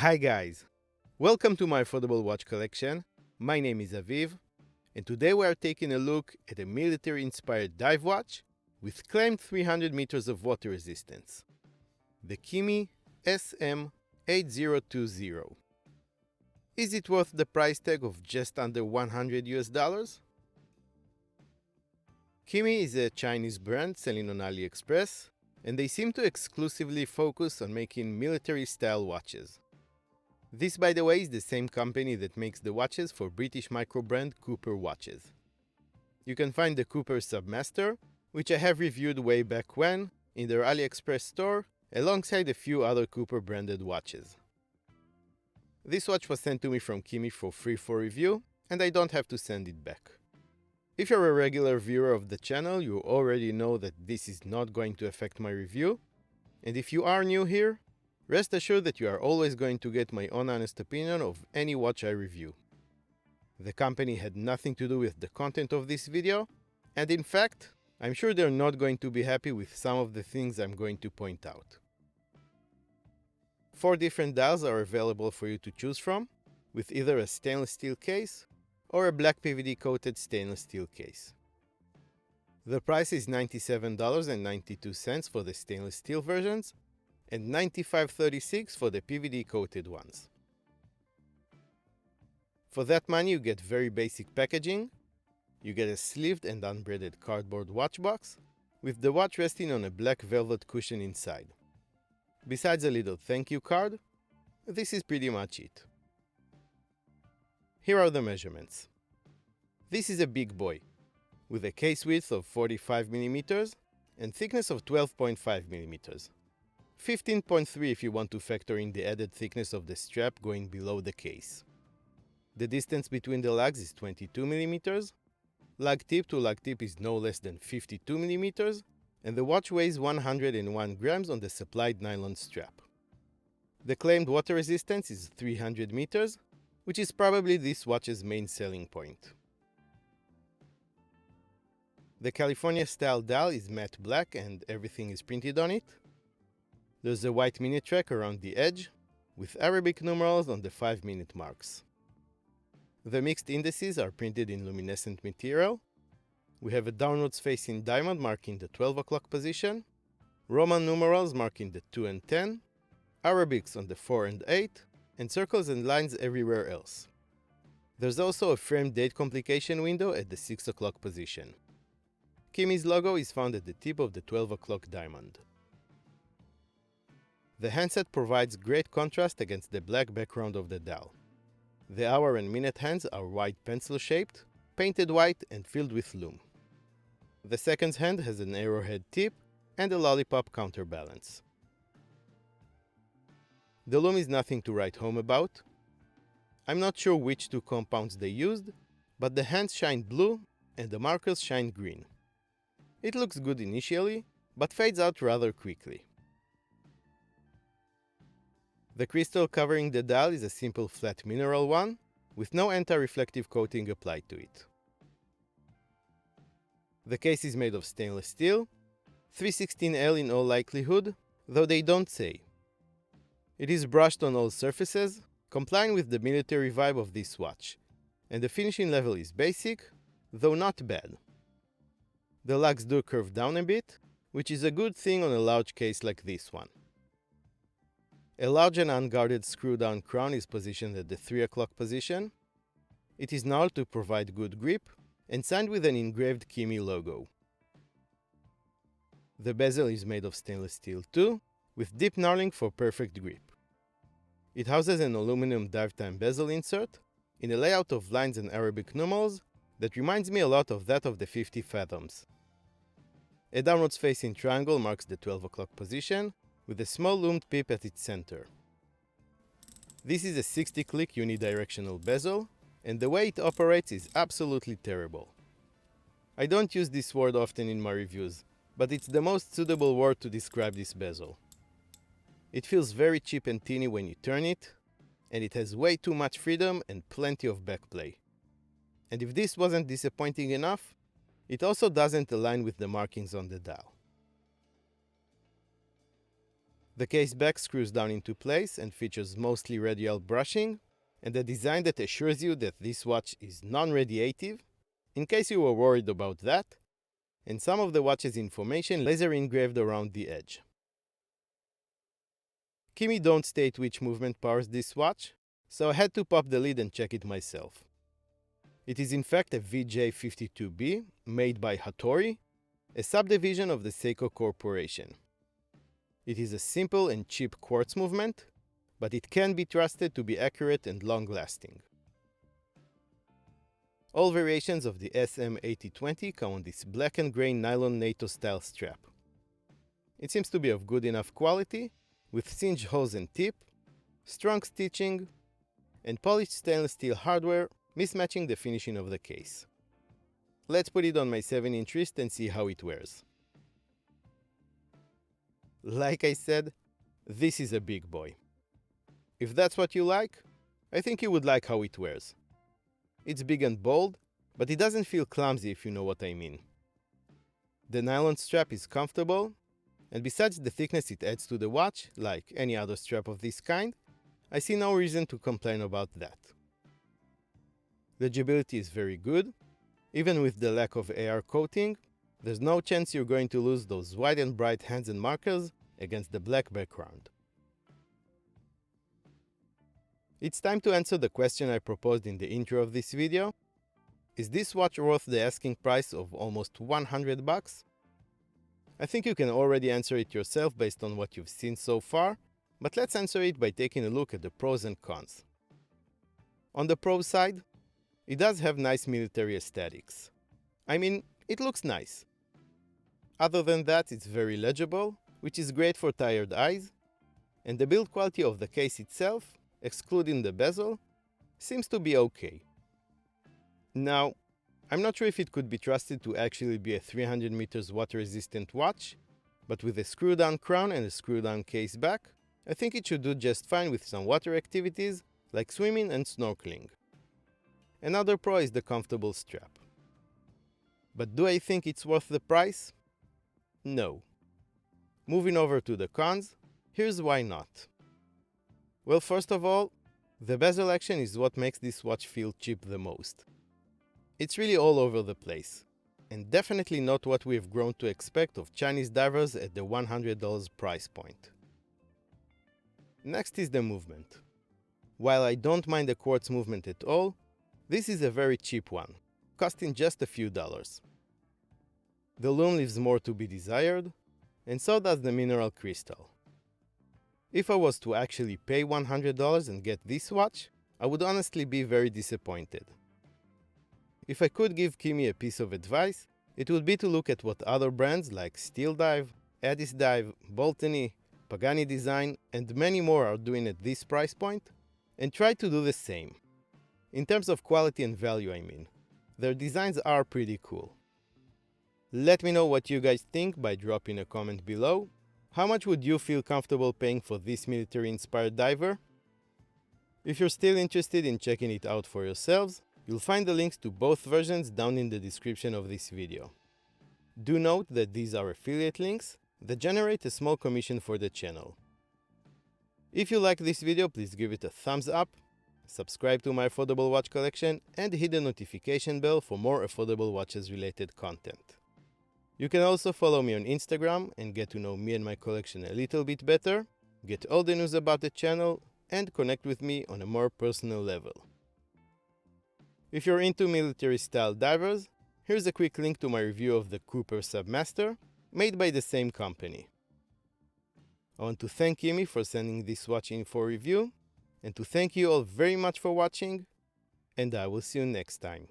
Hi guys! Welcome to my affordable watch collection. My name is Aviv, and today we are taking a look at a military-inspired dive watch with claimed 300 meters of water resistance. The Qimei SM8020. Is it worth the price tag of just under $100? Qimei is a Chinese brand selling on AliExpress, and they seem to exclusively focus on making military-style watches. This, by the way, is the same company that makes the watches for British micro-brand Cooper watches. You can find the Cooper Submaster, which I have reviewed way back when, in their AliExpress store, alongside a few other Cooper-branded watches. This watch was sent to me from Qimei for free for review, and I don't have to send it back. If you're a regular viewer of the channel, you already know that this is not going to affect my review, and if you are new here, rest assured that you are always going to get my own honest opinion of any watch I review. The company had nothing to do with the content of this video, and in fact, I'm sure they're not going to be happy with some of the things I'm going to point out. 4 different dials are available for you to choose from, with either a stainless steel case or a black PVD coated stainless steel case. The price is $97.92 for the stainless steel versions, and $95.36 for the PVD coated ones. For that money you get very basic packaging. You get a sleeved and unbraided cardboard watch box, with the watch resting on a black velvet cushion inside. Besides a little thank you card, this is pretty much it. Here are the measurements. This is a big boy, with a case width of 45mm and thickness of 12.5mm. 15.3 if you want to factor in the added thickness of the strap going below the case. The distance between the lugs is 22mm, lug tip to lug tip is no less than 52mm, and the watch weighs 101 grams on the supplied nylon strap. The claimed water resistance is 300 meters, which is probably this watch's main selling point. The California style dial is matte black and everything is printed on it. There's a white minute track around the edge, with Arabic numerals on the 5-minute marks. The mixed indices are printed in luminescent material. We have a downwards facing diamond marking the 12 o'clock position, Roman numerals marking the 2 and 10, Arabics on the 4 and 8, and circles and lines everywhere else. There's also a framed date complication window at the 6 o'clock position. Qimei's logo is found at the tip of the 12 o'clock diamond. The handset provides great contrast against the black background of the dial. The hour and minute hands are white pencil-shaped, painted white and filled with lume. The seconds hand has an arrowhead tip and a lollipop counterbalance. The lume is nothing to write home about. I'm not sure which 2 compounds they used, but the hands shine blue and the markers shine green. It looks good initially, but fades out rather quickly. The crystal covering the dial is a simple flat mineral one, with no anti-reflective coating applied to it. The case is made of stainless steel, 316L in all likelihood, though they don't say. It is brushed on all surfaces, complying with the military vibe of this watch, and the finishing level is basic, though not bad. The lugs do curve down a bit, which is a good thing on a large case like this one. A large and unguarded screw-down crown is positioned at the 3 o'clock position. It is gnarled to provide good grip and signed with an engraved Qimei logo. The bezel is made of stainless steel too, with deep knurling for perfect grip. It houses an aluminum dive-time bezel insert in a layout of lines and Arabic numerals that reminds me a lot of that of the 50 fathoms. A downwards facing triangle marks the 12 o'clock position, with a small loomed pip at its center. This is a 60-click unidirectional bezel, and the way it operates is absolutely terrible. I don't use this word often in my reviews, but it's the most suitable word to describe this bezel. It feels very cheap and teeny when you turn it, and it has way too much freedom and plenty of backplay. And if this wasn't disappointing enough, it also doesn't align with the markings on the dial. The case back screws down into place and features mostly radial brushing, and a design that assures you that this watch is non-radiative, in case you were worried about that, and some of the watch's information laser engraved around the edge. Qimei don't state which movement powers this watch, so I had to pop the lid and check it myself. It is in fact a VJ52B made by Hattori, a subdivision of the Seiko Corporation. It is a simple and cheap quartz movement, but it can be trusted to be accurate and long-lasting. All variations of the SM8020 come on this black and gray nylon NATO style strap. It seems to be of good enough quality, with cinch hose and tip, strong stitching, and polished stainless steel hardware mismatching the finishing of the case. Let's put it on my 7-inch wrist and see how it wears. Like I said, this is a big boy. If that's what you like, I think you would like how it wears. It's big and bold, but it doesn't feel clumsy if you know what I mean. The nylon strap is comfortable, and besides the thickness it adds to the watch, like any other strap of this kind, I see no reason to complain about that. Legibility is very good. Even with the lack of AR coating, there's no chance you're going to lose those wide and bright hands and markers against the black background. It's time to answer the question I proposed in the intro of this video. Is this watch worth the asking price of almost 100 bucks? I think you can already answer it yourself based on what you've seen so far, but let's answer it by taking a look at the pros and cons. On the pro side, it does have nice military aesthetics. I mean, it looks nice. Other than that, it's very legible, which is great for tired eyes, and the build quality of the case itself, excluding the bezel, seems to be okay. Now, I'm not sure if it could be trusted to actually be a 300 meters water-resistant watch, but with a screw-down crown and a screw-down case back, I think it should do just fine with some water activities like swimming and snorkeling. Another pro is the comfortable strap. But do I think it's worth the price? No. Moving over to the cons, here's why not. Well, first of all, the bezel action is what makes this watch feel cheap the most. It's really all over the place, and definitely not what we've grown to expect of Chinese divers at the $100 price point. Next is the movement. While I don't mind the quartz movement at all, this is a very cheap one, costing just a few dollars. The lume leaves more to be desired, and so does the mineral crystal. If I was to actually pay $100 and get this watch, I would honestly be very disappointed. If I could give Qimei a piece of advice, it would be to look at what other brands like Steel Dive, Addis Dive, Boltony, Pagani Design, and many more are doing at this price point, and try to do the same. In terms of quality and value, I mean. Their designs are pretty cool. Let me know what you guys think by dropping a comment below. How much would you feel comfortable paying for this military-inspired diver? If you're still interested in checking it out for yourselves, you'll find the links to both versions down in the description of this video. Do note that these are affiliate links that generate a small commission for the channel. If you like this video, please give it a thumbs up, subscribe to my affordable watch collection, and hit the notification bell for more affordable watches related content. You can also follow me on Instagram and get to know me and my collection a little bit better, get all the news about the channel, and connect with me on a more personal level. If you're into military-style divers, here's a quick link to my review of the Cooper Submaster, made by the same company. I want to thank Qimei for sending this watch in for review, and to thank you all very much for watching, and I will see you next time.